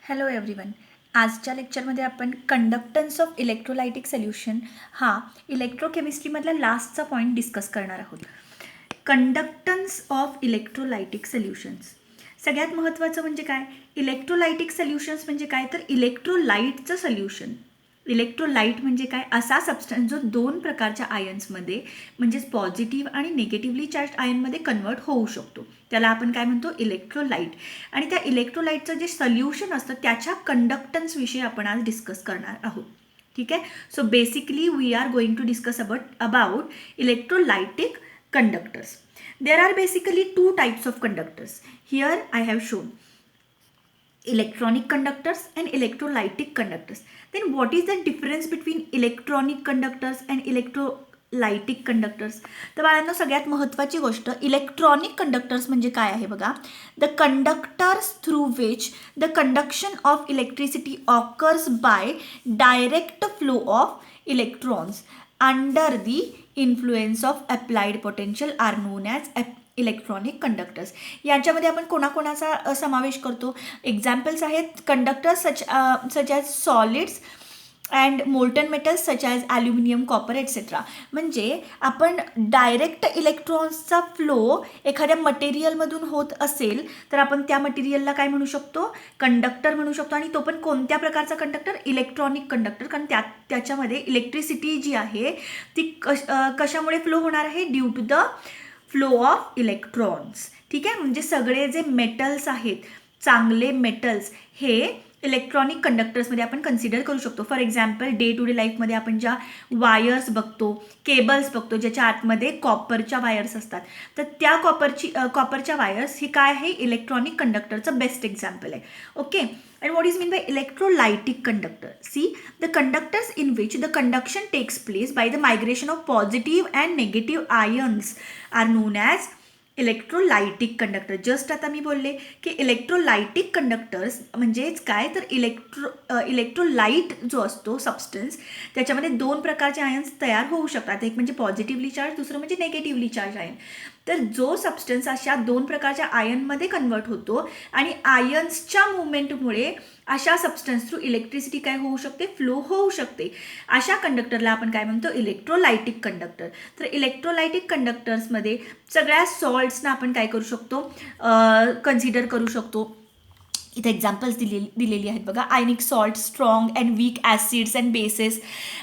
Hello everyone. आजच्या लेक्चरमध्ये आपण कंडक्टन्स ऑफ इलेक्ट्रोलायटिक सोल्युशन हा इलेक्ट्रोकेमिस्ट्रीमधला लास्टचा पॉईंट डिस्कस करणार आहोत. Conductance of electrolytic solutions. सगळ्यात महत्त्वाचं म्हणजे काय, इलेक्ट्रोलायटिक सोल्युशन्स म्हणजे काय, तर इलेक्ट्रोलाइटचं सोल्युशन. इलेक्ट्रोलाइट म्हणजे काय, असा सबस्टन्स जो दोन प्रकारच्या आयन्समध्ये म्हणजेच पॉझिटिव्ह आणि निगेटिव्हली चार्ज आयनमध्ये कन्वर्ट होऊ शकतो. त्याला आपण काय म्हणतो, इलेक्ट्रोलाइट. आणि त्या इलेक्ट्रोलाइटचं जे सोल्युशन असतं त्याच्या कंडक्टन्सविषयी आपण आज डिस्कस करणार आहोत. ठीक आहे. So basically we are going to discuss about electrolytic conductors. There are basically two types of conductors. Here I have shown electronic conductors and electrolytic conductors. Then what is the difference between electronic conductors and electrolytic conductors? तर बाळांनो, सगळ्यात महत्त्वाची गोष्ट electronic conductors म्हणजे काय आहे बघा. The conductors through which the conduction of electricity occurs by direct flow of electrons under the influence of applied potential are known as electronic conductors. याच्यामध्ये आपण कोणाकोणाचा समावेश करतो. एक्झाम्पल्स आहेत conductors such as solids and molten metals such as aluminium, copper etcetera. म्हणजे आपण direct इलेक्ट्रॉन्सचा flow एखाद्या मटेरियलमधून होत असेल तर आपण त्या मटेरियलला काय म्हणू शकतो, कंडक्टर म्हणू शकतो. आणि तो पण कोणत्या प्रकारचा कंडक्टर, इलेक्ट्रॉनिक कंडक्टर. कारण त्याच्यामध्ये इलेक्ट्रिसिटी जी आहे ती कशामुळे फ्लो होणार आहे, due to the flow of electrons. ठीक आहे. म्हणजे सगळे जे मेटल्स आहेत, चांगले मेटल्स, हे इलेक्ट्रॉनिक कंडक्टर्समध्ये आपण कन्सिडर करू शकतो. For example day to day लाईफमध्ये आपण ज्या वायर्स बघतो, केबल्स बघतो, ज्याच्या आतमध्ये कॉपरच्या वायर्स असतात, तर त्या कॉपरच्या वायर्स ही काय आहे, इलेक्ट्रॉनिक कंडक्टरचं बेस्ट एक्झाम्पल आहे. Okay. And what is meant by electrolytic conductor? See, the conductors in which the conduction takes place by the migration of positive and negative ions are known as electrolytic conductor. Just आता मी बोलले की electrolytic conductors म्हणजेच काय, तर electrolyte जो असतो substance, त्याच्यामध्ये दोन प्रकारचे आयन्स तयार होऊ शकतात. एक म्हणजे पॉझिटिव्हली चार्ज, दुसरं म्हणजे नेगेटिव्हली चार्ज आयन. तर जो सबस्टन्स अशा दोन प्रकारच्या आयनमध्ये कन्वर्ट होतो आणि आयन्सच्या मुवमेंटमुळे अशा सबस्टन्स थ्रू इलेक्ट्रिसिटी काय होऊ शकते, फ्लो होऊ शकते, अशा कंडक्टरला आपण काय म्हणतो, इलेक्ट्रोलायटिक कंडक्टर. तर इलेक्ट्रोलायटिक कंडक्टर्समध्ये सगळ्या सॉल्ट्सना आपण काय करू शकतो, कन्सिडर करू शकतो. इथे एक्झाम्पल्स दिलेली आहेत बघा. Ionic salt, strong and weak acids and bases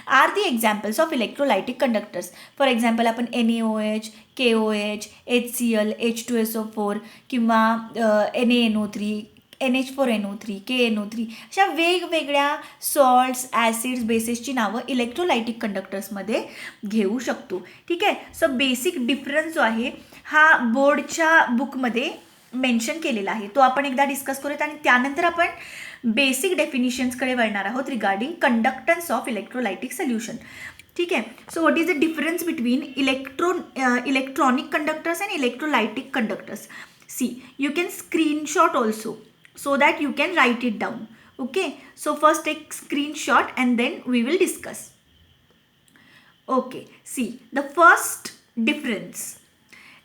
are the examples of electrolytic conductors. For example आपण NaOH, KOH, HCl, H2SO4 किंवा NaNO3, NH4NO3, KNO3 अशा वेगवेगळ्या सॉल्ट्स, ॲसिड्स, बेसेसची नावं इलेक्ट्रोलायटिक कंडक्टर्समध्ये घेऊ शकतो. ठीक आहे. सो बेसिक डिफरन्स जो आहे हा बोर्डच्या बुकमध्ये मेन्शन केलेला आहे, तो आपण एकदा डिस्कस करूयात आणि त्यानंतर आपण बेसिक डेफिनिशन्सकडे वळणार आहोत regarding conductance of electrolytic solution. ठीक आहे. So what is the difference between electronic conductors and electrolytic conductors. See, you can screenshot also so that you can write it down. Okay, so first take screenshot and then we will discuss. Okay, see the first difference.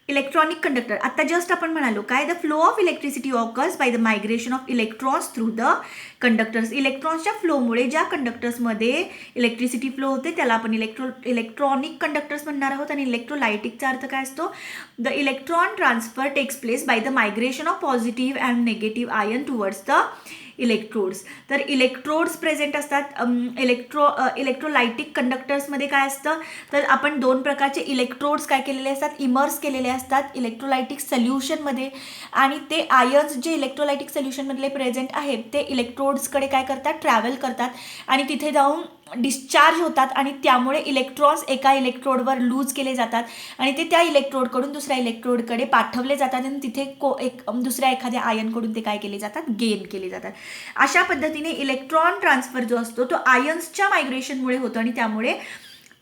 Electronic conductor, आता just आपण म्हणालो काय, the flow of electricity occurs by the migration of electrons through the conductors. इलेक्ट्रॉन्सच्या फ्लोमुळे ज्या कंडक्टर्समध्ये electricity flow होते त्याला आपण इलेक्ट्रॉनिक कंडक्टर्स म्हणणार आहोत. आणि इलेक्ट्रोलायटिकचा अर्थ काय असतो, the electron transfer takes place by the migration of positive and negative ion towards the electrodes. तर इलेक्ट्रोड्स प्रेझेंट असतात. इलेक्ट्रोलायटिक कंडक्टर्समध्ये काय असतं, तर आपण दोन प्रकारचे इलेक्ट्रोड्स काय केलेले असतात, इमर्स केलेले असतात इलेक्ट्रोलायटिक सोल्युशनमध्ये. आणि ते आयन्स जे इलेक्ट्रोलायटिक सोल्युशनमधले प्रेझेंट आहेत ते इलेक्ट्रोड्सकडे काय करतात, ट्रॅव्हल करतात आणि तिथे जाऊन डिस्चार्ज होतात. आणि त्यामुळे इलेक्ट्रॉन्स एका इलेक्ट्रोडवर लूज केले जातात आणि ते त्या इलेक्ट्रोडकडून दुसऱ्या इलेक्ट्रोडकडे पाठवले जातात आणि तिथे दुसऱ्या एखाद्या आयनकडून ते काय केले जातात, गेन केले जातात. अशा पद्धतीने इलेक्ट्रॉन ट्रान्सफर जो असतो तो आयन्सच्या मायग्रेशनमुळे होतो आणि त्यामुळे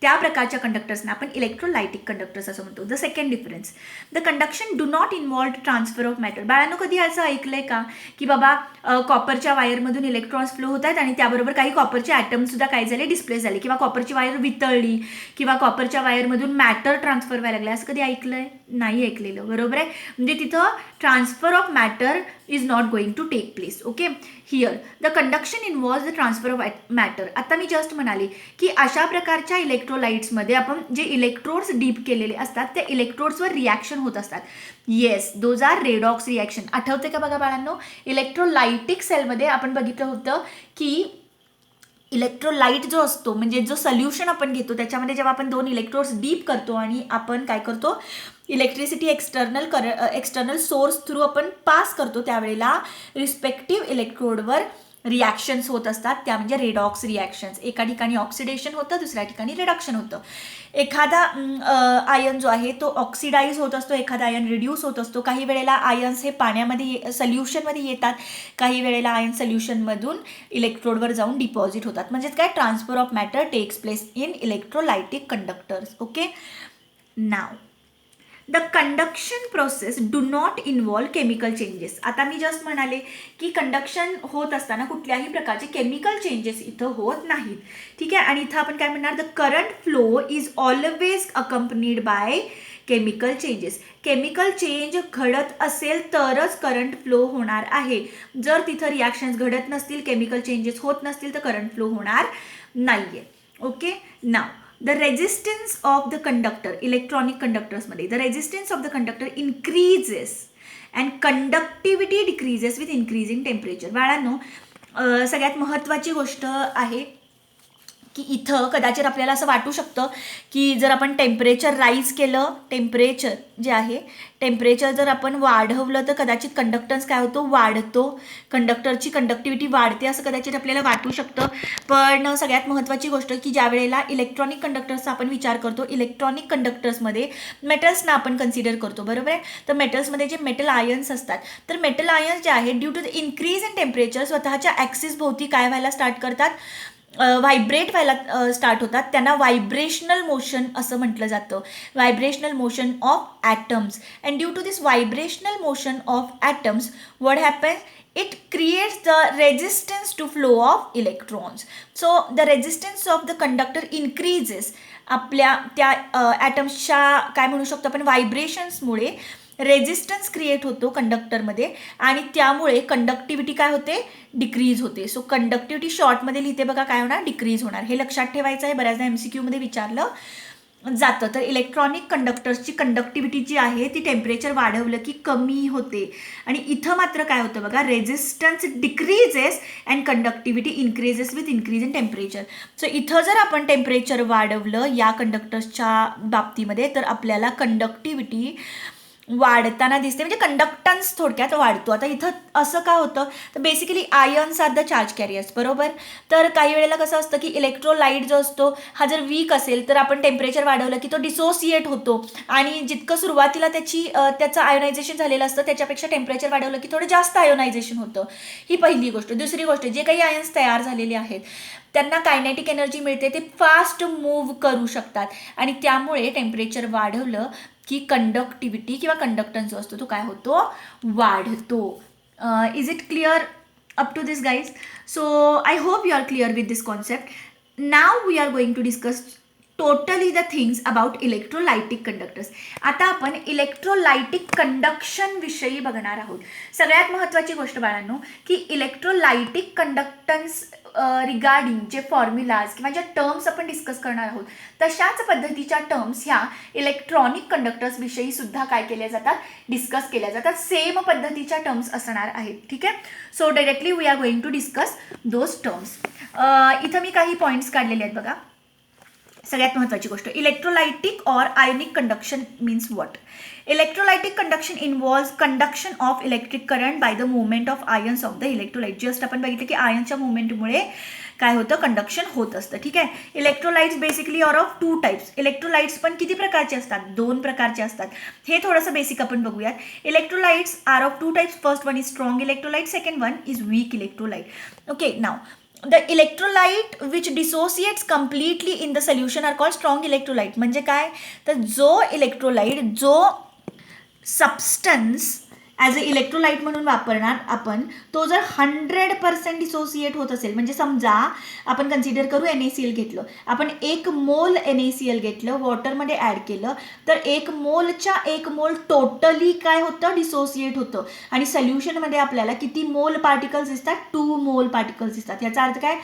त्या प्रकारच्या कंडक्टर्सना आपण इलेक्ट्रोलायटिक कंडक्टर्स असं म्हणतो. The second difference, the conduction do not involve transfer of matter. बाळांनो, कधी असं ऐकलंय का की बाबा कॉपरच्या वायरमधून इलेक्ट्रॉन्स फ्लो होत आहेत आणि त्याबरोबर काही कॉपरचे ॲटमसुद्धा काय झाले, डिस्प्लेस झाले, किंवा कॉपरची वायर वितळली किंवा कॉपरच्या वायरमधून मॅटर ट्रान्सफर व्हायला लागले, असं कधी ऐकलंय? नाही ऐकलेलं. बरोबर आहे. म्हणजे तिथं transfer of matter is not going to take place. Okay, here the conduction involves the transfer of matter. आता मी जस्ट म्हणाले की अशा प्रकारच्या इलेक्ट्रोलाइट्समध्ये आपण जे इलेक्ट्रोड्स डीप केलेले असतात त्या इलेक्ट्रोड्सवर रिॲक्शन होत असतात. Yes, those are redox reaction. आठवते का बघा बाळांनो, इलेक्ट्रोलाइटिक सेलमध्ये आपण बघितलं होतं की इलेक्ट्रोलाइट जो असतो म्हणजे जो सोल्युशन आपण घेतो त्याच्यामध्ये जेव्हा आपण दोन इलेक्ट्रोड्स डीप करतो आणि आपण काय करतो, इलेक्ट्रिसिटी एक्सटर्नल सोर्स थ्रू आपण पास करतो, त्यावेळेला रिस्पेक्टिव्ह इलेक्ट्रोडवर रिॲक्शन्स होत असतात, त्या म्हणजे रेडॉक्स रिॲक्शन्स. एका ठिकाणी ऑक्सिडेशन होतं, दुसऱ्या ठिकाणी रिडक्शन होतं. एखादा आयन जो आहे तो ऑक्सिडाईज होत असतो, एखादा आयन रिड्यूस होत असतो. काही वेळेला आयन्स हे पाण्यामध्ये सोल्युशनमध्ये येतात, काही वेळेला आयन सोल्युशनमधून इलेक्ट्रोडवर जाऊन डिपॉझिट होतात. म्हणजेच काय, transfer of matter takes place in electrolytic conductors. Okay, now the conduction process do not involve chemical changes. आता मी जस्ट म्हणाले की कंडक्शन होत असताना कुठल्याही प्रकारचे केमिकल चेंजेस इथं होत नाहीत. ठीक आहे, आणि इथं आपण काय म्हणणार, the current flow is always accompanied by chemical changes. Chemical change घडत असेल तरच करंट फ्लो होणार आहे. जर तिथं रिॲक्शन्स घडत नसतील, केमिकल चेंजेस होत नसतील तर करंट फ्लो होणार नाहीये. Okay, now the resistance of the conductor, electronic conductors मध्ये the resistance of the conductor increases and conductivity decreases with increasing temperature. बाळांनो, सगळ्यात महत्त्वाची गोष्ट आहे की इथं कदाचित आपल्याला असं वाटू शकतं की जर आपण टेम्परेचर राईज केलं, टेम्परेचर जे आहे टेम्परेचर जर आपण वाढवलं तर कदाचित कंडक्टन्स काय होतो, वाढतो, कंडक्टरची कंडक्टिव्हिटी वाढते असं कदाचित आपल्याला वाटू शकतं. पण सगळ्यात महत्त्वाची गोष्ट की ज्या वेळेला इलेक्ट्रॉनिक कंडक्टर्सचा आपण विचार करतो, इलेक्ट्रॉनिक कंडक्टर्समध्ये मेटल्सना आपण कन्सिडर करतो, बरोबर आहे. तर मेटल्समध्ये जे मेटल आयन्स असतात, तर मेटल आयन्स जे आहेत due to the increase in temperature स्वतःच्या ॲक्सिस भोवती काय व्हायला स्टार्ट करतात, व्हायब्रेट व्हायला स्टार्ट होतात. त्यांना व्हायब्रेशनल मोशन असं म्हटलं जातं, vibrational motion of atoms. And due to this vibrational motion of atoms what happens, it creates the resistance to flow of electrons. So the resistance of the conductor increases. आपल्या त्या ॲटम्सच्या काय म्हणू शकतो आपण, व्हायब्रेशन्समुळे resistance create होतो कंडक्टरमध्ये आणि त्यामुळे कंडक्टिव्हिटी काय होते, डिक्रीज होते. सो कंडक्टिव्हिटी शॉर्टमध्ये लिहिते बघा काय होणार, डिक्रीज होणार. हे लक्षात ठेवायचं आहे, बऱ्याचदा MCQमध्ये विचारलं जातं. तर इलेक्ट्रॉनिक कंडक्टर्सची कंडक्टिव्हिटी जी आहे ती टेम्परेचर वाढवलं की कमी होते आणि इथं मात्र काय होतं बघा, resistance decreases and conductivity increases with increase in temperature. So इथं जर आपण टेम्परेचर वाढवलं या कंडक्टर्सच्या बाबतीमध्ये तर आपल्याला कंडक्टिव्हिटी वाढताना दिसते, म्हणजे कंडक्टन्स थोडक्यात वाढतो. आता इथं असं का होतं, तर basically ions are the charge carriers, बरोबर. तर काही वेळेला कसं असतं की इलेक्ट्रोलाइट जो असतो हा जर वीक असेल तर आपण टेम्परेचर वाढवलं की तो डिसोसिएट होतो आणि जितकं सुरुवातीला त्याचं आयोनायझेशन झालेलं असतं त्याच्यापेक्षा टेम्परेचर वाढवलं की थोडं जास्त आयोनायझेशन होतं. ही पहिली गोष्ट. दुसरी गोष्ट, जे काही आयन्स तयार झालेले आहेत त्यांना कायनेटिक एनर्जी मिळते, ते फास्ट मूव्ह करू शकतात आणि त्यामुळे टेम्परेचर वाढवलं की कंडक्टिव्हिटी किंवा कंडक्टन्स जो असतो तो काय होतो, वाढतो. Is it clear up to this guys? So I hope you are clear with this concept. Now we are going to discuss totally the things about electrolytic conductors. आता आपण इलेक्ट्रोलाइटिक कंडक्शन विषयी बघणार आहोत. सगळ्यात महत्त्वाची गोष्ट बाळांनो की इलेक्ट्रोलाइटिक कंडक्टन्स रिगार्डिंग जे फॉर्म्युलाज किंवा ज्या टर्म्स आपण डिस्कस करणार आहोत तशाच पद्धतीच्या टर्म्स ह्या इलेक्ट्रॉनिक कंडक्टर्स विषयी सुद्धा काय केल्या जातात, डिस्कस केल्या जातात. सेम पद्धतीच्या टर्म्स असणार आहेत. ठीक आहे, so directly we are going to discuss those terms. इथं मी काही पॉईंट्स काढलेले आहेत बघा. सगळ्यात महत्त्वाची गोष्ट, electrolytic or ionic conduction means what. Electrolytic conduction involves conduction of electric current by the movement of ions of the electrolyte. Just आपण बघितलं की आयन्सच्या मुवमेंटमुळे काय होतं, कंडक्शन होत असतं. ठीक आहे, electrolytes basically are of two types. Electrolytes पण किती प्रकारचे असतात, दोन प्रकारचे असतात. हे थोडंसं बेसिक आपण बघूयात. Electrolytes are of two types. First one is strong electrolyte, second one is weak electrolyte. Okay, now the electrolyte which dissociates completely in the solution are called strong electrolyte. म्हणजे काय, तर जो इलेक्ट्रोलाइट जो substance as a electrolyte म्हणून वापरणार आपण, तो जर 100% डिसोसिएट होत असेल, म्हणजे समजा आपण कन्सिडर करू NaCl घेतलं, आपण 1 मोल NaCl घेतलं, वॉटरमध्ये ॲड केलं, तर 1 मोलच्या 1 मोल टोटली काय होतं, डिसोसिएट होतं. आणि सोल्युशनमध्ये आपल्याला किती मोल पार्टिकल्स दिसतात, 2 मोल पार्टिकल्स दिसतात. याचा अर्थ काय,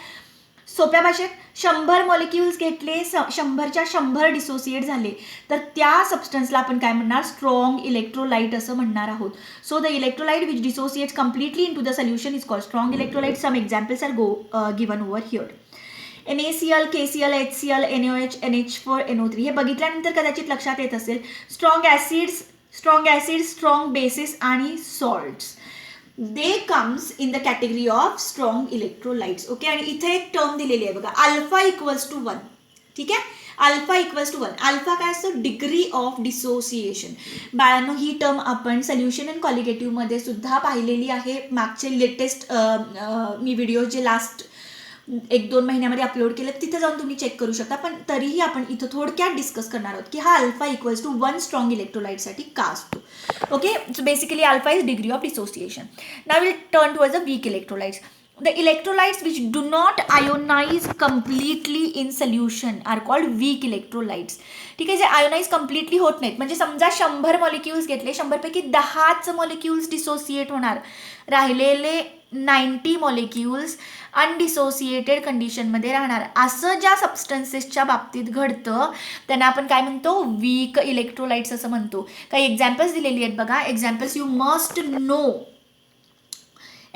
सोप्या भाषेत 100 मॉलिक्युल्स घेतले, 100च्या 100 डिसोसिएट झाले, तर त्या सबस्टन्सला आपण काय म्हणणार, स्ट्रॉंग इलेक्ट्रोलाइट असं म्हणणार आहोत. So the electrolyte which dissociates completely in to the solution is called strong electrolyte. Some examples are given over here. NaCl, KCl, HCl, NaOH, NH4, NO3 हे बघितल्यानंतर कदाचित लक्षात येत असेल, स्ट्रॉंग ॲसिड्स, स्ट्रॉंग बेसिस आणि salts, they comes in the category of strong electrolytes. Okay, आणि इथे एक टर्म दिलेली आहे बघा, अल्फा इक्वल्स टू 1. ठीक आहे, अल्फा इक्वल्स टू 1. अल्फा काय असतो, डिग्री ऑफ डिसोसिएशन. बाळांनो, ही टर्म आपण सोल्युशन अँड कॉलिगेटिव्हमध्ये सुद्धा पाहिलेली आहे. मागचे लेटेस्ट मी व्हिडिओ जे लास्ट 1-2 महिन्यामध्ये अपलोड केले, तिथे जाऊन तुम्ही चेक करू शकता. पण तरीही आपण इथं थोडक्यात डिस्कस करणार आहोत की हा अल्फा इक्वल्स टू 1 स्ट्रॉंग इलेक्ट्रोलाइटसाठी का असतो. Okay, so basically alpha is degree of dissociation. Now will turn towards the weak electrolytes. The electrolytes which do not ionize completely in solution are called weak electrolytes. ठीक आहे, जे ionise completely होत नाहीत, म्हणजे समजा 100 मॉलिक्युल्स घेतले, 100 पैकी 10च molecules dissociate होणार, राहिलेले 90 मॉलिक्युल्स अनडिसोसिएटेड कंडिशनमध्ये राहणार. असं ज्या सबस्टन्सेसच्या बाबतीत घडतं त्यांना आपण काय म्हणतो, वीक इलेक्ट्रोलाइट्स असं म्हणतो. काही एक्झाम्पल्स दिलेली आहेत बघा. Examples you must know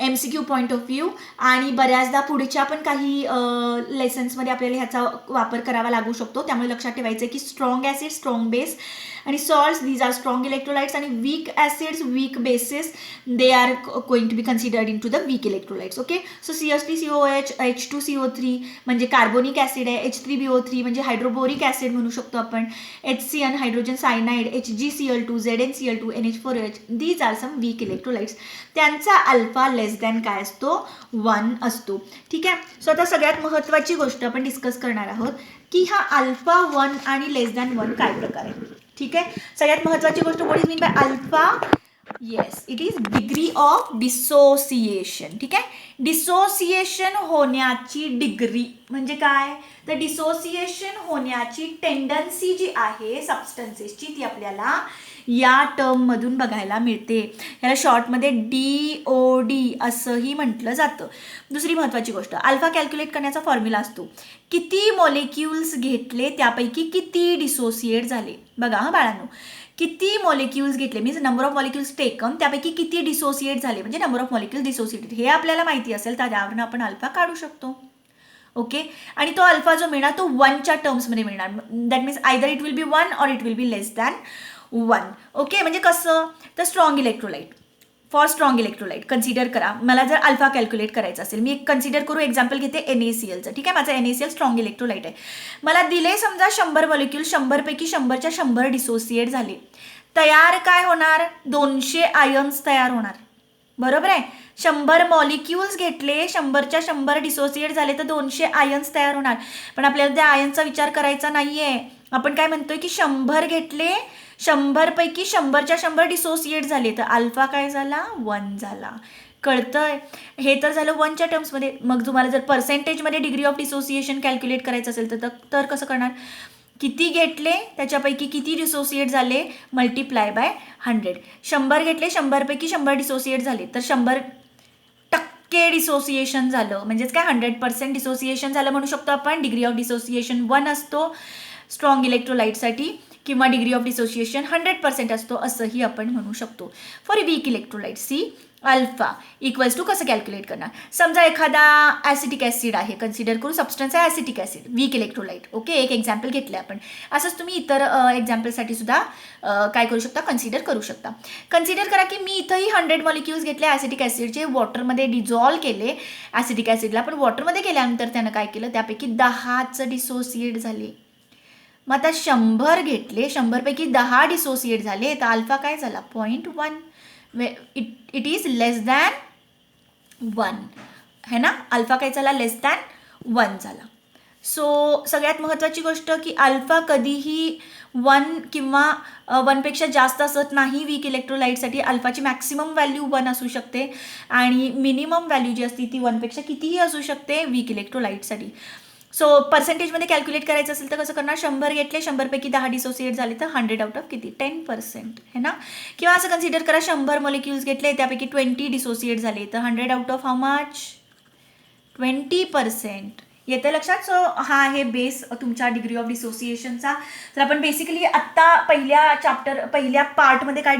MCQ point of view, आणि बऱ्याचदा पुढच्या पण काही लेसन्समध्ये आपल्याला ह्याचा वापर करावा लागू शकतो. त्यामुळे लक्षात ठेवायचं आहे की स्ट्रॉंग ॲसिड, स्ट्रॉंग बेस आणि salts, these are strong electrolytes, आणि weak acids, weak bases, they are going to be considered in to the weak electrolytes. Okay, so CH3COH, H2CO3 म्हणजे कार्बोनिक ॲसिड आहे, H3BO3 म्हणजे हायड्रोबोरिक acid म्हणू शकतो आपण, HCN hydrogen cyanide, HgCl2, ZnCl2, NH4OH, these are some weak electrolytes. त्यांचा alpha less than काय असतो, 1 असतो. ठीक आहे, सो आता सगळ्यात महत्त्वाची गोष्ट आपण डिस्कस करणार आहोत की हा अल्फा 1 आणि लेस दॅन 1 काय प्रकार आहे. ठीक आहे, सगळ्यात महत्त्वाची गोष्ट what is mean by alpha, yes, it is degree of dissociation. ठीक आहे, डिसोसिएशन होण्याची डिग्री म्हणजे काय, तर डिसोसिएशन होण्याची टेंडन्सी जी आहे सबस्टन्सेसची ती आपल्याला या टर्ममधून बघायला मिळते. याला शॉर्टमध्ये DOD असंही म्हटलं जातं. दुसरी महत्त्वाची गोष्ट, अल्फा कॅल्क्युलेट करण्याचा फॉर्म्युला असतो, किती मॉलिक्युल्स घेतले त्यापैकी किती डिसोसिएट झाले. बघा हा बाळांनो, किती मॉलिक्युल्स घेतले means number of molecules taken, त्यापैकी किती डिसोसिएट झाले म्हणजे नंबर ऑफ मॉलिक्युल्स डिसोसिएटेड. हे आपल्याला माहिती असेल तर त्यावरून आपण अल्फा काढू शकतो. ओके, आणि तो अल्फा जो मिळणार तो 1च्या टर्म्समध्ये मिळणार. That means either it will be 1 और it will be less than 1. Okay, म्हणजे कसं, तर strong electrolyte, for strong electrolyte consider करा. मला जर अल्फा कॅल्क्युलेट करायचं असेल, मी एक कन्सिडर करू, एक्झाम्पल घेते NaClचं. ठीक आहे, माझं NaCl स्ट्रॉंग इलेक्ट्रोलाइट आहे. मला दिले समजा 100 मॉलिक्युल, 100 पैकी 100च्या 100 डिसोसिएट झाले, तयार काय होणार, 200 आयन्स तयार होणार. बरोबर आहे, 100 मॉलिक्युल्स घेतले, 100च्या 100 डिसोसिएट झाले तर 200 आयन्स तयार होणार. पण आपल्याला त्या आयन्सचा विचार करायचा नाहीये. आपण काय म्हणतोय की 100 घेतले, 100 पैकी 100च्या 100 डिसोसिएट झाले, तर अल्फा काय झाला, 1 झाला. कळतंय, हे तर झालं 1च्या टर्म्समध्ये. मग तुम्हाला जर पर्सेंटेजमध्ये डिग्री ऑफ डिसोसिएशन कॅल्क्युलेट करायचं असेल तर कसं करणार, किती घेतले त्याच्यापैकी किती डिसोसिएट झाले मल्टिप्लाय बाय 100. 100 घेतले, 100 पैकी 100 डिसोसिएट झाले, तर 100% डिसोसिएशन झालं, म्हणजेच काय 100% डिसोसिएशन झालं म्हणू शकतो आपण. डिग्री ऑफ डिसोसिएशन 1 असतो स्ट्रॉंग इलेक्ट्रोलाइटसाठी, किंवा डिग्री ऑफ डिसोसिएशन 100% असतो असंही आपण म्हणू शकतो. For weak electrolyte, see alpha equals to कसं कॅल्क्युलेट करणार. समजा एखादा ॲसिटिक ॲसिड आहे, कन्सिडर करू सबस्टन्स आहे acetic acid, weak electrolyte. Okay, एक एक्झाम्पल घेतलं आपण. असंच तुम्ही इतर एक्झाम्पलसाठी सुद्धा काय करू शकता, कन्सिडर करू शकता. कन्सिडर करा की मी इथंही 100 मॉलिक्युल्स घेतले ॲसिटिक ॲसिडचे, वॉटरमध्ये डिझॉल्व केले ॲसिटिक ॲसिडला, पण वॉटरमध्ये केल्यानंतर त्यानं काय केलं, त्यापैकी 10च डिसोसिएट झाले. मग आता 100 घेतले, 100 पैकी 10 डिसोसिएट झाले, तर अल्फा काय झाला, 0.1. इट इज लेस दॅन 1 है ना. अल्फा काय झाला, लेस दॅन 1 झाला. सो सगळ्यात महत्त्वाची गोष्ट की अल्फा कधीही 1 किंवा 1पेक्षा जास्त असत नाही वीक इलेक्ट्रोलाइटसाठी. अल्फाची मॅक्सिमम व्हॅल्यू 1 असू शकते आणि मिनिमम व्हॅल्यू जी असते ती 1पेक्षा कितीही असू शकते वीक इलेक्ट्रोलाइटसाठी. सो पर्सेंटेजमध्ये कॅल्क्युलेट करायचं असेल तर कसं करणार, 100 घेतले, 100पैकी 10 डिसोसिएट झाले तर 100 आउट ऑफ किती 10% है ना. किंवा असं कन्सिडर करा 100 मॉलिक्युल्स घेतले त्यापैकी 20 डिसोसिएट झाले तर 100 आउट ऑफ हाऊ मच 20%. येते लक्षात. सो हा आहे बेस तुमच्या डिग्री ऑफ डिसोसिएशनचा. तर आपण बेसिकली आत्ता पहिल्या पार्टमध्ये काय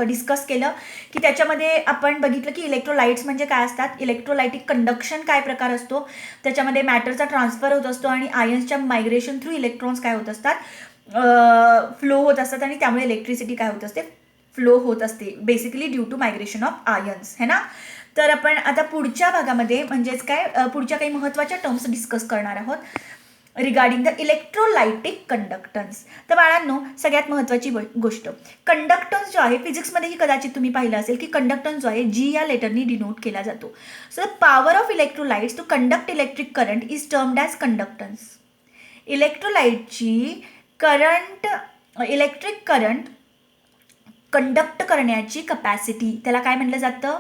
डिस्कस केलं की त्याच्यामध्ये आपण बघितलं की इलेक्ट्रोलाइट्स म्हणजे काय असतात, इलेक्ट्रोलाइटिक कंडक्शन काय प्रकार असतो, त्याच्यामध्ये मॅटरचा ट्रान्सफर होत असतो आणि आयन्सच्या मायग्रेशन थ्रू इलेक्ट्रॉन्स काय होत असतात, फ्लो होत असतात आणि त्यामुळे इलेक्ट्रिसिटी काय होत असते, फ्लो होत असते basically due to migration of ions है ना. तर आपण आता पुढच्या भागामध्ये म्हणजेच काय पुढच्या काही महत्त्वाच्या टर्म्स डिस्कस करणार आहोत रिगार्डिंग द इलेक्ट्रोलाइटिक कंडक्टन्स. तर बाळांनो सगळ्यात महत्त्वाची गोष्ट कंडक्टन्स जो आहे फिजिक्समध्येही कदाचित तुम्ही पाहिलं असेल की कंडक्टन्स जो आहे जी या लेटरनी डिनोट केला जातो. So the power of electrolytes to conduct electric current is termed as conductance. इलेक्ट्रोलाइटची इलेक्ट्रिक करंट कंडक्ट करण्याची कपॅसिटी त्याला काय म्हटलं जातं,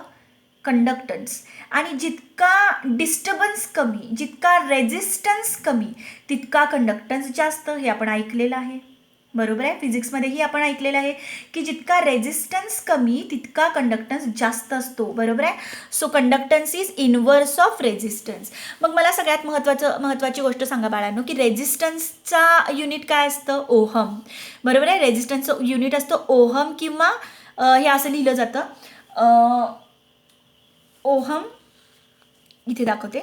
कंडक्टन्स. आणि जितका डिस्टर्बन्स कमी, जितका रेझिस्टन्स कमी तितका कंडक्टन्स जास्त, हे आपण ऐकलेलं आहे. बरोबर आहे. फिजिक्समध्येही आपण ऐकलेलं आहे की जितका रेझिस्टन्स कमी तितका कंडक्टन्स जास्त असतो. बरोबर आहे. So conductance is inverse of resistance. मग मला सगळ्यात महत्त्वाची गोष्ट सांगा बाळांनो की रेझिस्टन्सचा युनिट काय असतं, ओहम. बरोबर आहे. रेझिस्टन्सचं युनिट असतं ओहम किंवा हे असं लिहिलं जातं ओहम. इथे दाखवते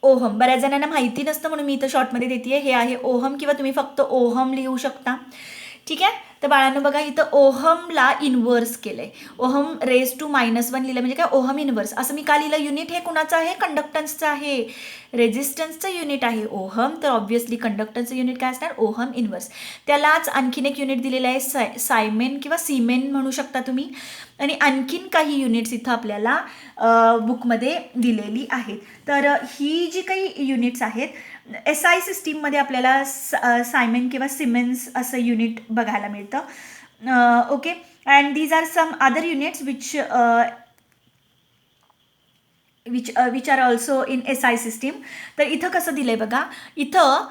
ओहम. बऱ्याच जणांना माहिती नसतं म्हणून मी इथं शॉर्टमध्ये देते. हे आहे ओहम किंवा तुम्ही फक्त ओहम लिहू शकता. ठीक आहे. तर बाळांनो बघा इथं ओहमला इन्व्हर्स केलं आहे. ओहम रेज टू -1 लिहिलं म्हणजे काय, ओहम इन्व्हर्स. असं मी का लिहिलं, युनिट हे कुणाचं आहे, कंडक्टन्सचं आहे. रेझिस्टन्सचं युनिट आहे ओहम, तर ऑब्व्हियसली कंडक्टन्सचं युनिट काय असणार, ओहम इन्व्हर्स. त्यालाच आणखीन एक युनिट दिलेलं आहे सायमेन किंवा सिमेन म्हणू शकता तुम्ही. आणि आणखीन काही युनिट्स इथं आपल्याला बुकमध्ये दिलेली आहेत. तर ही जी काही युनिट्स आहेत SI सिस्टीममध्ये आपल्याला सायमेन किंवा सिमेन्स असं युनिट बघायला मिळतं. Okay. And these are some other units which are also in SI system. तर इथं कसं दिलं आहे बघा, इथं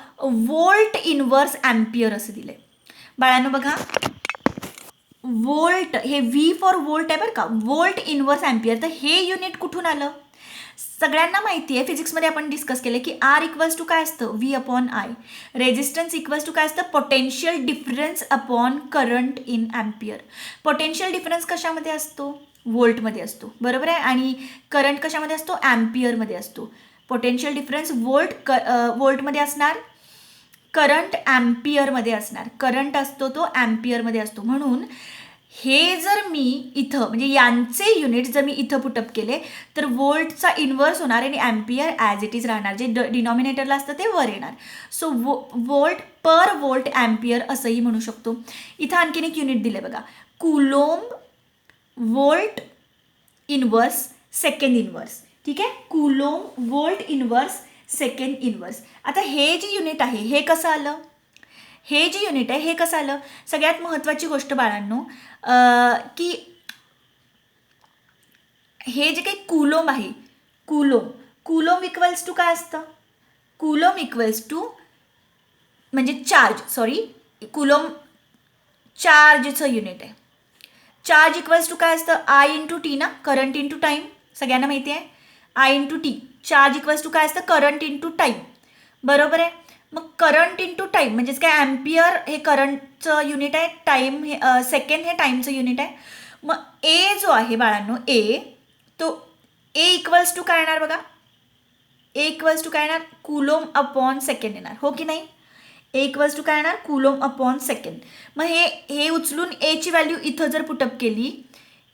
वोल्ट इनव्हर्स ॲम्पियर असं दिलं आहे बाळांनो. बघा वोल्ट, हे V फॉर वोल्ट आहे बरं का, वोल्ट इनव्हर्स ॲम्पियर. तर हे युनिट कुठून आलं, सगळ्यांना माहिती आहे फिजिक्समध्ये आपण डिस्कस केलं की R इक्वल्स टू काय असतं, V/I. रेझिस्टन्स इक्वल्स टू काय असतं, potential difference upon current in ampere. Potential difference कशामध्ये असतो, वोल्टमध्ये असतो. बरोबर आहे. आणि करंट कशामध्ये असतो, ॲम्पियरमध्ये असतो. पोटेन्शियल डिफरन्स वोल्टमध्ये असणार, करंट ॲम्पियरमध्ये असणार. करंट असतो तो ॲम्पियरमध्ये असतो. म्हणून हे जर मी इथं म्हणजे यांचे युनिट जर मी इथं पुटअप केले तर वोल्टचा इन्व्हर्स होणार आणि ॲम्पियर ॲज इट इज राहणार. जे डिनॉमिनेटरला असतं ते वर येणार. सो वोल्ट पर वोल्ट ॲम्पियर असंही म्हणू शकतो. इथं आणखीन एक युनिट दिलं बघा, coulomb volt inverse second inverse. ठीक आहे. Coulomb volt inverse second inverse. आता हे जे युनिट आहे हे कसं आलं, हे जे युनिट आहे हे कसं आलं, सगळ्यात महत्त्वाची गोष्ट बाळांनो की हे जे काही कुलोम आहे, कुलोम इक्वल्स टू काय असतं, कुलोम इक्वल्स टू म्हणजे कुलोम चार्जचं युनिट आहे. चार्ज इक्वल्स टू काय असतं, I/T ना, करंट इंटू टाईम. सगळ्यांना माहिती आहे I/T. चार्ज इक्वल्स टू काय असतं, करंट इंटू टाईम. बरोबर आहे. मग करंट इंटू टाईम म्हणजेच काय, ॲम्पियर हे करंटचं युनिट आहे, टाईम हे सेकंड हे टाईमचं युनिट आहे. मग ए जो आहे बाळांनो, तो ए इक्वल्स टू काय येणार बघा, ए इक्वल्स टू काय येणार, कुलोम अपॉन सेकंड येणार. हो की नाही. ए इक्वल्स टू काय येणार, कुलोम अपॉन सेकंड. मग हे उचलून एची व्हॅल्यू इथं जर पुटअप केली,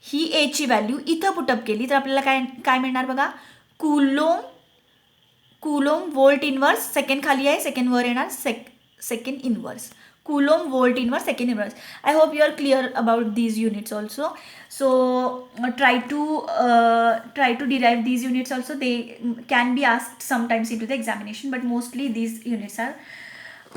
ही एची व्हॅल्यू इथं पुटअप केली तर आपल्याला काय मिळणार बघा, कुलोम वोल्ट इन्व्हर्स. सेकंड खाली आहे, सेकंड वर येणार, second inverse. Coulomb volt inverse second inverse. I hope you are clear about these units also. So try to try to derive these units also. They can be asked sometimes into the examination, but mostly these units are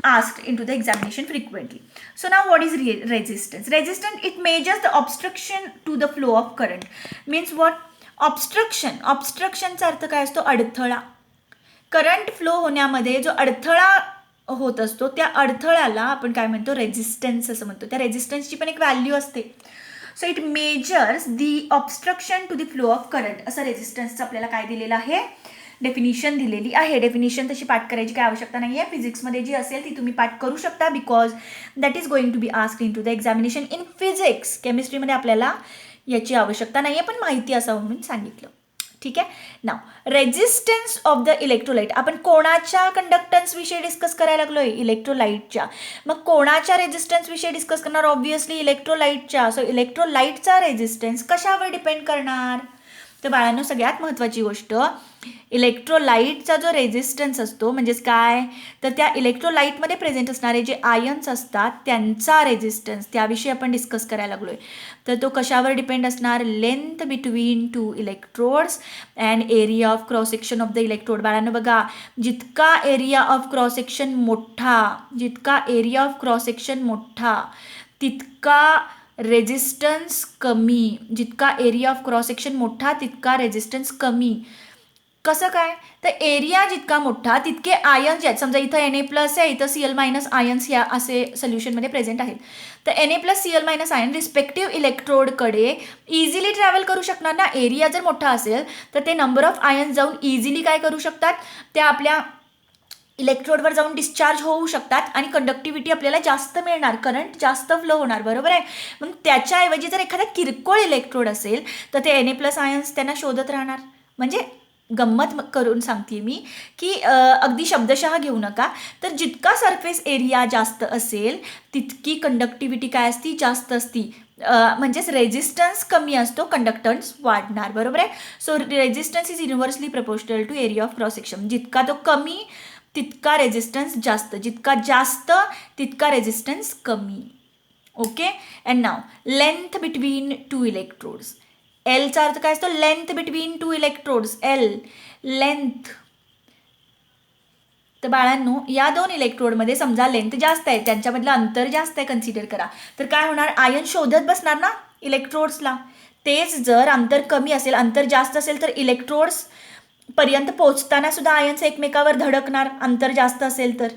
asked into the examination frequently. So now what is resistance? Resistance, it measures the obstruction to the flow of current. Means what? ऑब्स्ट्रक्शनचा अर्थ काय असतो? अडथळा. Current flow होण्यामध्ये जो अडथळा होत असतो त्या अडथळ्याला आपण काय म्हणतो? रेजिस्टन्स असं म्हणतो. त्या रेजिस्टन्सची पण एक व्हॅल्यू असते. So it measures the obstruction to the flow of current. असं रेजिस्टन्सचं आपल्याला काय दिलेलं आहे? डेफिनिशन दिलेली आहे. डेफिनिशन तशी पाठ करायची काय आवश्यकता नाही आहे. फिजिक्समध्ये जी असेल ती तुम्ही पाठ करू शकता, because that is going to be asked in to the examination in physics. केमिस्ट्रीमध्ये आपल्याला याची आवश्यकता नाही आहे, पण माहिती असावं म्हणून सांगितलं. ठीक आहे. नाव रेजिस्टन्स ऑफ द इलेक्ट्रोलाइट. आपण कोणाच्या कंडक्टन्स विषयी डिस्कस करायला लागलोय? इलेक्ट्रोलाइटच्या. मग कोणाच्या रेजिस्टन्स विषयी डिस्कस करणार? ऑब्व्हियसली इलेक्ट्रोलाइटच्या. सो इलेक्ट्रोलाइटचा रेजिस्टन्स कशावर डिपेंड करणार? तर बाळांनो, सगळ्यात महत्त्वाची गोष्ट, इलेक्ट्रोलाइटचा जो रेजिस्टन्स असतो म्हणजेच काय? तर त्या इलेक्ट्रोलाइटमध्ये प्रेझेंट असणारे जे आयन्स असतात त्यांचा रेजिस्टन्स, त्याविषयी आपण डिस्कस करायला लागलोय. तर तो कशावर डिपेंड असणार? Length between two electrodes and area of cross section of the electrode. बाळांनो बघा, जितका एरिया ऑफ क्रॉस सेक्शन मोठा तितका रेजिस्टन्स कमी. जितका एरिया ऑफ क्रॉस सेक्शन मोठा तितका रेजिस्टन्स कमी. कसं काय? तर एरिया जितका मोठा तितके आयन्स जे आहेत, समजा इथं Na+ आहे, इथं Cl- आयन्स या असे सोल्युशनमध्ये प्रेझेंट आहेत. तर Na+Cl- आयन रिस्पेक्टिव्ह इलेक्ट्रोडकडे इझिली ट्रॅव्हल करू शकणार ना. एरिया जर मोठा असेल तर ते नंबर ऑफ आयन्स जाऊन इझिली काय करू शकतात? त्या आपल्या इलेक्ट्रोडवर जाऊन डिस्चार्ज होऊ शकतात आणि कंडक्टिव्हिटी आपल्याला जास्त मिळणार, करंट जास्त फ्लो होणार. बरोबर आहे. मग त्याच्याऐवजी जर एखादा किरकोळ इलेक्ट्रोड असेल तर ते Na+ आयन्स त्यांना शोधत राहणार. म्हणजे गंमत करून सांगते मी की अगदी शब्दशः घेऊ नका. तर जितका सरफेस एरिया जास्त असेल तितकी कंडक्टिव्हिटी काय असती? जास्त असती. म्हणजेच रेजिस्टन्स कमी असतो, कंडक्टन्स वाढणार. बरोबर आहे. So resistance is universally proportional to area of cross section. जितका तो कमी तितका रेजिस्टन्स जास्त, जितका जास्त तितका रेजिस्टन्स कमी. ओके. अँड नाव लेंथ बिटवीन टू इलेक्ट्रोड्स. एलचा अर्थ काय असतो? Length between two electrodes. L length. तर बाळांनो, या दोन इलेक्ट्रोडमध्ये समजा लेंथ जास्त आहे, त्यांच्यामधलं अंतर जास्त आहे कन्सिडर करा. तर काय होणार? आयन शोधत बसणार ना इलेक्ट्रोड्सला. तेच जर अंतर कमी असेल, अंतर जास्त असेल तर इलेक्ट्रोड्स पर्यंत पोहोचताना सुद्धा आयन्स एकमेकावर धडकणार, अंतर जास्त असेल तर.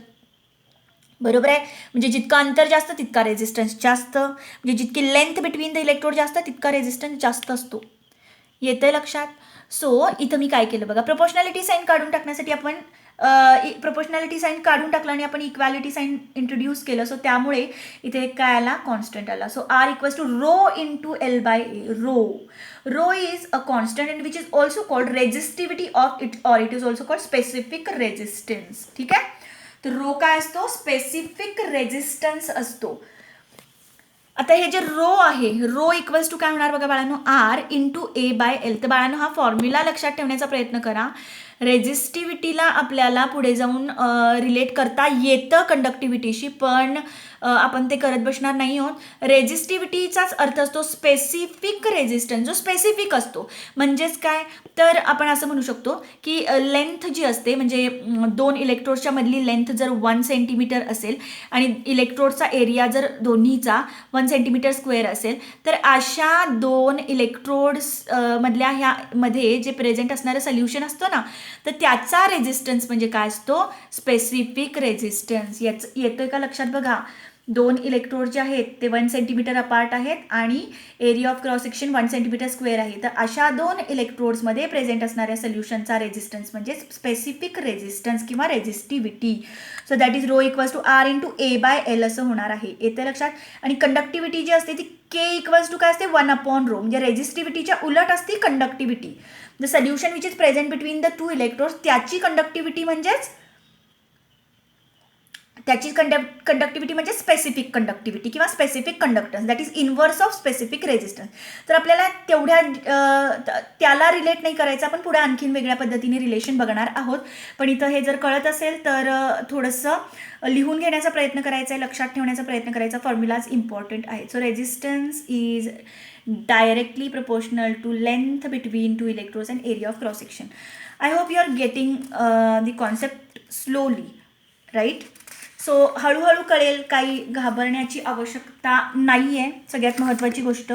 बरोबर आहे. म्हणजे जितका अंतर जास्त तितका रेजिस्टन्स जास्त. म्हणजे जितकी लेंथ बिटवीन द इलेक्ट्रोड जास्त तितका रेजिस्टन्स जास्त असतो. येतंय लक्षात? सो इथं मी काय केलं बघा, प्रोपोर्शनॅलिटी साईन काढून टाकण्यासाठी आपण प्रोपोर्शनॅलिटी साईन काढून टाकलं आणि आपण इक्वॅलिटी साईन इंट्रोड्यूस केलं. सो त्यामुळे इथे काय आला? कॉन्स्टंट आला. So R = rho into L/A. Rho is a constant and which is also called resistivity of it, और it is also called specific resistance. ठीक आहे. तर रो काय असतो? स्पेसिफिक रेजिस्टन्स असतो. आता हे जे रो आहे, रो = काय होणार बघा बाळांनो? R × A/L. तर बाळांनो, हा फॉर्म्युला लक्षात ठेवण्याचा प्रयत्न करा. रेजिस्टिव्हिटीला आपल्याला पुढे जाऊन रिलेट करता येतं कंडक्टिव्हिटीशी, पण आपण ते करत बसणार नाही आहोत. रेजिस्टिव्हिटीचाच अर्थ असतो स्पेसिफिक रेजिस्टन्स, जो स्पेसिफिक असतो. म्हणजेच काय? तर आपण असं म्हणू शकतो की लेंथ जी असते, म्हणजे दोन इलेक्ट्रोड्सच्या मधली लेंथ जर 1 सेंटीमीटर असेल आणि इलेक्ट्रोडचा एरिया जर दोन्हीचा 1 सेंटीमीटर² असेल, तर अशा दोन इलेक्ट्रोड्स मधल्या ह्यामध्ये जे प्रेझेंट असणारं सोल्युशन असतं ना, तर त्याचा रेजिस्टन्स म्हणजे काय असतो? Specific resistance. येतोय का लक्षात? बघा, दोन इलेक्ट्रोड जे आहेत ते 1 सेंटीमीटर अपार्ट आहेत आणि area of cross section 1 centimetre आहे. तर अशा दोन इलेक्ट्रोड्समध्ये प्रेझेंट असणाऱ्या सोल्युशनचा रेजिस्टन्स म्हणजे स्पेसिफिक रेजिस्टन्स किंवा resistivity. So that is rho = R × A/L असं होणार आहे. येतं लक्षात? आणि कंडक्टिव्हिटी जी असते ती K = काय असते? 1/ρ. म्हणजे रेजिस्टिव्हिटीच्या उलट असते conductivity. The solution which is present between the two electrodes, त्याची कंडक्टिव्हिटी म्हणजे स्पेसिफिक कंडक्टिव्हिटी किंवा specific conductance. That is inverse of specific resistance. तर आपल्याला त्याला रिलेट नाही करायचं, आपण पुढे आणखीन वेगळ्या पद्धतीने रिलेशन बघणार आहोत. पण इथं हे जर कळत असेल तर थोडंसं लिहून घेण्याचा प्रयत्न करायचा आहे, लक्षात ठेवण्याचा प्रयत्न करायचा. फॉर्म्युलाज इम्पॉर्टंट आहेत. So resistance is directly proportional to length between two electrodes and area of cross section. I hope you are getting the concept slowly, right? So हळूहळू कळेल, काही घाबरण्याची आवश्यकता नाही आहे. सगळ्यात महत्त्वाची गोष्ट.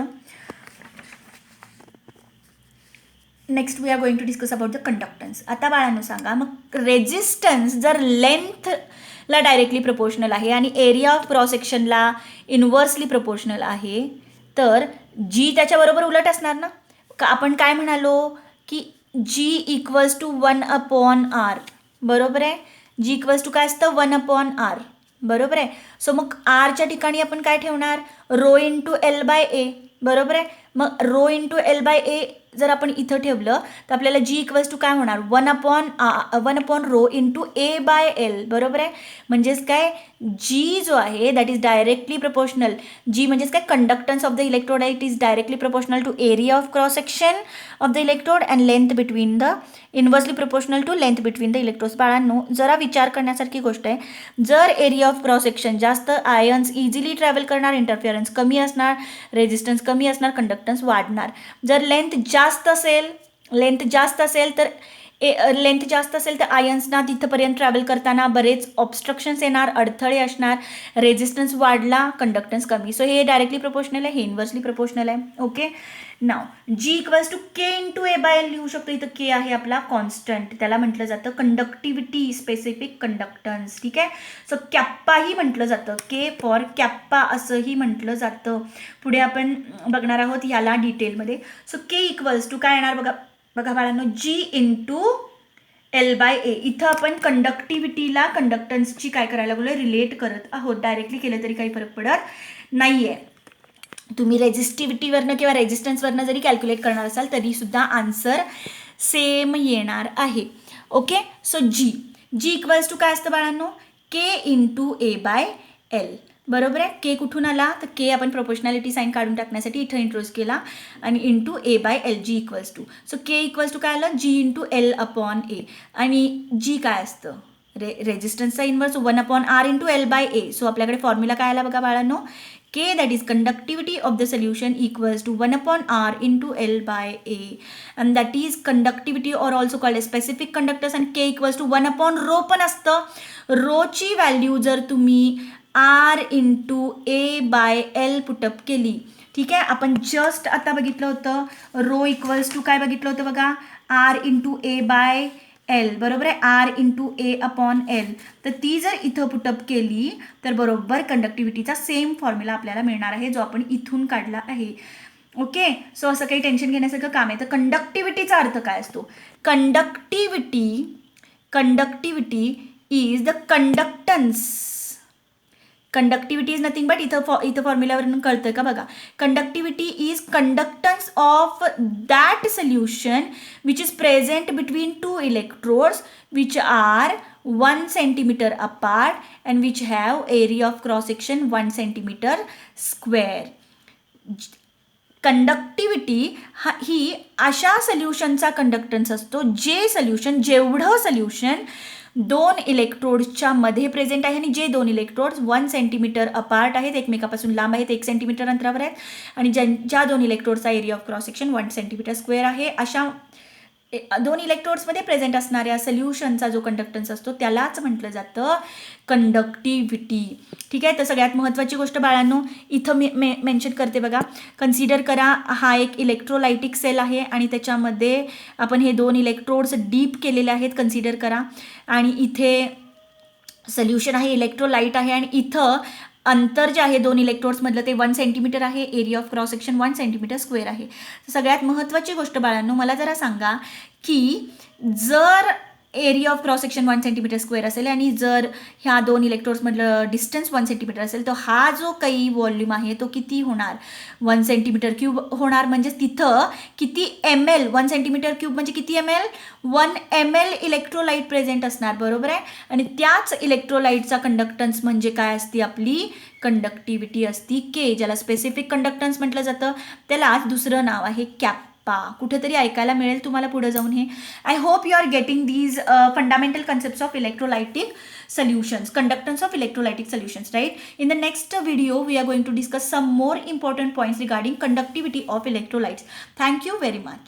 Next we are going to discuss about the conductance. आता बाळांनो सांगा, मग रेजिस्टन्स जर लेंथला डायरेक्टली प्रपोर्शनल आहे आणि एरिया ऑफ क्रॉस सेक्शनला इन्व्हर्सली प्रपोर्शनल आहे, तर जी त्याच्याबरोबर उलट असणार ना. आपण काय म्हणालो की जी इक्वल्स टू 1/r. बरोबर आहे. जी इक्वल्स टू काय असतं 1/r. बरोबर आहे. सो मग आरच्या ठिकाणी आपण काय ठेवणार, रो इंटू L/A. बरोबर आहे. मग रो इंटू L/A जर आपण इथं ठेवलं तर आपल्याला जी इक्वल्स टू काय होणार 1/रो इंटू A/L. बरोबर आहे. म्हणजेच काय, जी जो आहे that is directly proportional. G म्हणजेच काय, conductance of the electrolyte is directly proportional to area of cross section of the electrode and length between the inversely proportional to length between the electrodes. बाळांनो जरा विचार करण्यासारखी गोष्ट आहे. जर area of cross section जास्त, आयन्स इझिली ट्रॅव्हल करणार, interference कमी असणार, रेजिस्टन्स कमी असणार, कंडक्टन्स वाढणार. जर लेंथ जास्त असेल तर आयन्सना तिथंपर्यंत ट्रॅव्हल करताना बरेच ऑब्स्ट्रक्शन्स येणार, अडथळे असणार. रेजिस्टन्स वाढला, कंडक्टन्स कमी. सो हे डायरेक्टली प्रपोर्शनल आहे, हे इन्व्हर्सली प्रपोर्शनल आहे. Okay. Now G equals to K into A/L लिहू शकतो. इथं के आहे आपला कॉन्स्टंट, त्याला म्हटलं जातं कंडक्टिव्हिटी, स्पेसिफिक कंडक्टन्स. ठीक आहे. सो कॅप्पाही म्हटलं जातं, के फॉर कॅप्पा असंही म्हटलं जातं. पुढे आपण बघणार आहोत ह्याला डिटेलमध्ये. सो के इक्वल्स टू काय येणार बघा बाळांनो, जी इंटू L/A. इथं आपण कंडक्टिव्हिटीला कंडक्टन्सची काय करायला लागलो, रिलेट करत आहोत. डायरेक्टली केलं तरी काही फरक पडत नाही आहे. तुम्ही रेजिस्टिव्हिटीवरनं किंवा रेजिस्टन्सवरनं जरी कॅल्क्युलेट करणार असाल तरी सुद्धा आन्सर सेम येणार आहे. Okay. So G equals to काय असतं बाळांनो, के इंटू A/L. बरोबर आहे. के कुठून आला, तर के आपण प्रोपोर्शनॅलिटी साईन काढून टाकण्यासाठी इथं इंट्रोड्यूस केला आणि into A/L. G equals to, so K equals to काय आलं, जी इंटू L/A. आणि जी काय असतं, रेजिस्टन्सचा inverse 1/r into L/A. So आपल्याकडे फॉर्म्युला काय आला बघा बाळांनो, K, that is conductivity of the solution, equals to 1/r into L/A, and that is conductivity or also called as specific conductors, and K equals to 1/ρ पण असतं. रोची value जर तुम्ही R into A/L put up केली, ठीक आहे. आपण just आता बघितलं होतं रो इक्वल्स टू काय बघितलं होतं बघा, R इंटू A/L. बरोबर आहे. R into A/L. तर ती जर इथं पुटअप केली तर बरोबर कंडक्टिव्हिटीचा सेम फॉर्म्युला आपल्याला मिळणार आहे, जो आपण इथून काढला आहे. ओके. सो असं काही टेन्शन घेण्यासारखं काम आहे. तर कंडक्टिव्हिटीचा अर्थ काय असतो, conductivity is the conductance. Conductivity is nothing but इथं फॉर्म्युल्यावरून कळतं का बघा, conductivity is conductance of that solution which is present between two electrodes which are 1 centimeter apart and which have area of cross section 1 centimeter square. Conductivity ही अशा सोल्युशनचा conductance असतो जेवढं solution 2 इलेक्ट्रोड्सच्या मध्ये present आहे आणि जे 2 इलेक्ट्रोड्स 1 सेंटीमीटर अपार्ट आहेत, एकमेकापासून लांब आहेत, 1 सेंटीमीटर अंतरावर आहेत, आणि ज्या 2 इलेक्ट्रोड्सचा area of cross section 1 centimetre square आहे, अशा 2 इलेक्ट्रोड्समध्ये प्रेझेंट असणाऱ्या सोल्युशनचा जो कंडक्टन्स असतो त्यालाच म्हटलं जातं कंडक्टिव्हिटी. ठीक आहे. तर सगळ्यात महत्त्वाची गोष्ट बाळांनो इथं मी मेन्शन करते बघा, कन्सिडर करा हा एक इलेक्ट्रोलायटिक सेल आहे आणि त्याच्यामध्ये आपण हे 2 इलेक्ट्रोड्स डीप केलेले आहेत, कन्सिडर करा. आणि इथे सोल्युशन आहे, इलेक्ट्रोलाइट आहे, आणि इथं अंतर जे आहे 2 इलेक्ट्रोड्समधलं ते 1 सेंटीमीटर आहे, area of cross section 1 centimetre square आहे. सगळ्यात महत्त्वाची गोष्ट बाळांनो मला जरा सांगा की जर area of cross section 1 centimetre square असेल आणि जर ह्या 2 इलेक्ट्रोड्समधलं डिस्टन्स 1 सेंटीमीटर असेल तर हा जो काही व्हॉल्यूम आहे तो किती होणार, 1 सेंटीमीटर क्यूब होणार. म्हणजे तिथं किती ml, 1 सेंटीमीटर क्यूब म्हणजे किती ml, 1 ml इलेक्ट्रोलाइट प्रेझेंट असणार. बरोबर आहे. आणि त्याच इलेक्ट्रोलाइटचा कंडक्टन्स म्हणजे काय असते, आपली कंडक्टिव्हिटी असती K, ज्याला स्पेसिफिक कंडक्टन्स म्हटलं जातं. त्यालाच दुसरं नाव आहे कॅप्पा. बाप्पा, कुठेतरी ऐकायला मिळेल तुम्हाला पुढे जाऊन हे. I hope you are getting these fundamental concepts of electrolytic solutions, conductance of electrolytic solutions, right? In the next video we are going to discuss some more important points regarding conductivity of electrolytes. Thank you very much.